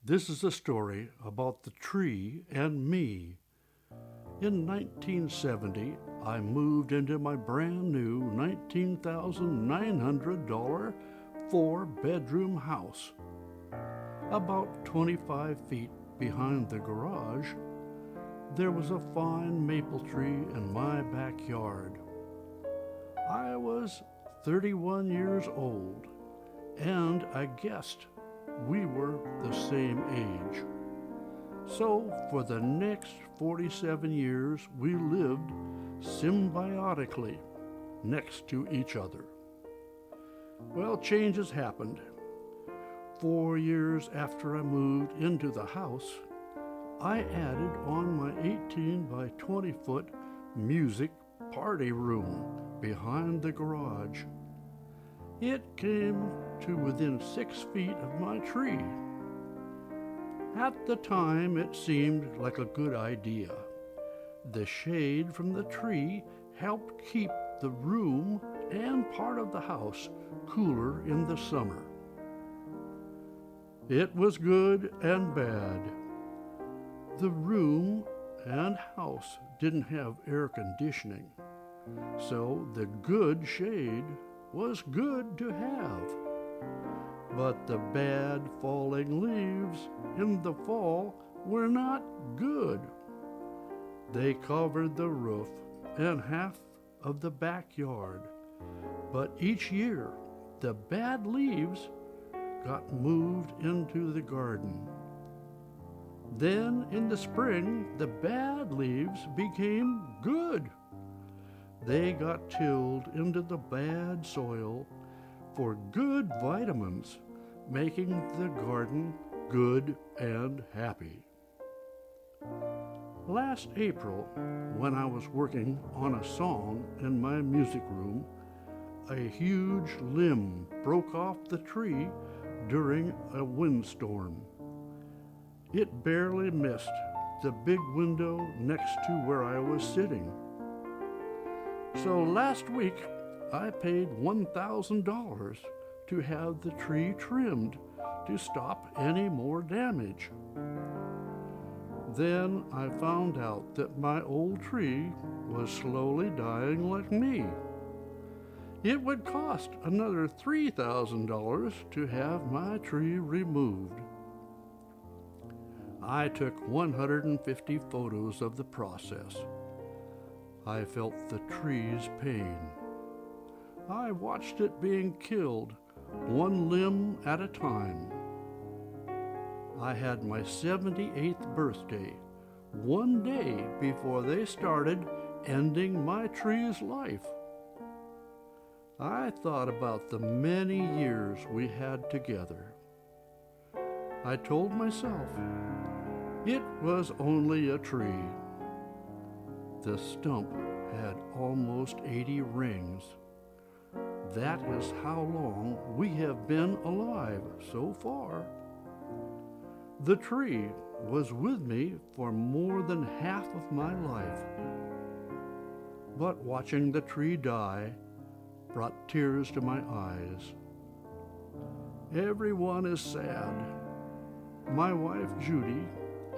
This is a story about the tree and me. In 1970, I moved into my brand new $19,900 four-bedroom house. About 25 feet behind the garage, there was a fine maple tree in my backyard. I was 31 years old, and I guessed we were the same age. So for the next 47 years, we lived symbiotically next to each other. Well, changes happened. 4 years after I moved into the house, I added on my 18 by 20 foot music party room behind the garage. It came to within 6 feet of my tree. At the time, it seemed like a good idea. The shade from the tree helped keep the room and part of the house cooler in the summer. It was good and bad. The room and house didn't have air conditioning, so the good shade was good to have. But the bad falling leaves in the fall were not good. They covered the roof and half of the backyard, but each year the bad leaves got moved into the garden. Then in the spring, the bad leaves became good. They got tilled into the bad soil for good vitamins, making the garden good and happy. Last April, when I was working on a song in my music room, a huge limb broke off the tree during a windstorm. It barely missed the big window next to where I was sitting. So last week, I paid $1,000 to have the tree trimmed to stop any more damage. Then I found out that my old tree was slowly dying like me. It would cost another $3,000 to have my tree removed. I took 150 photos of the process. I felt the tree's pain. I watched it being killed, one limb at a time. I had my 78th birthday, one day before they started ending my tree's life. I thought about the many years we had together. I told myself it was only a tree. The stump had almost 80 rings. That is how long we have been alive so far. The tree was with me for more than half of my life. But watching the tree die brought tears to my eyes. Everyone is sad. My wife Judy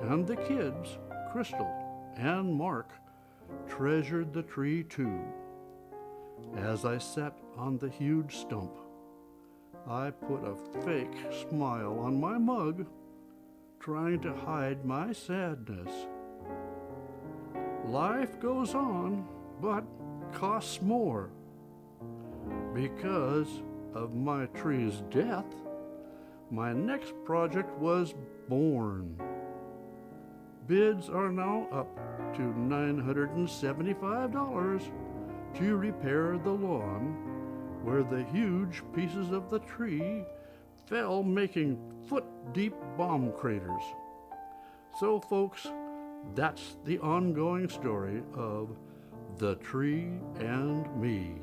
and the kids, Crystal and Mark, treasured the tree too. As I sat on the huge stump, I put a fake smile on my mug, trying to hide my sadness. Life goes on, but costs more. Because of my tree's death, my next project was born. Bids are now up to $975 to repair the lawn where the huge pieces of the tree fell, making foot-deep bomb craters. So, folks, that's the ongoing story of the tree and me.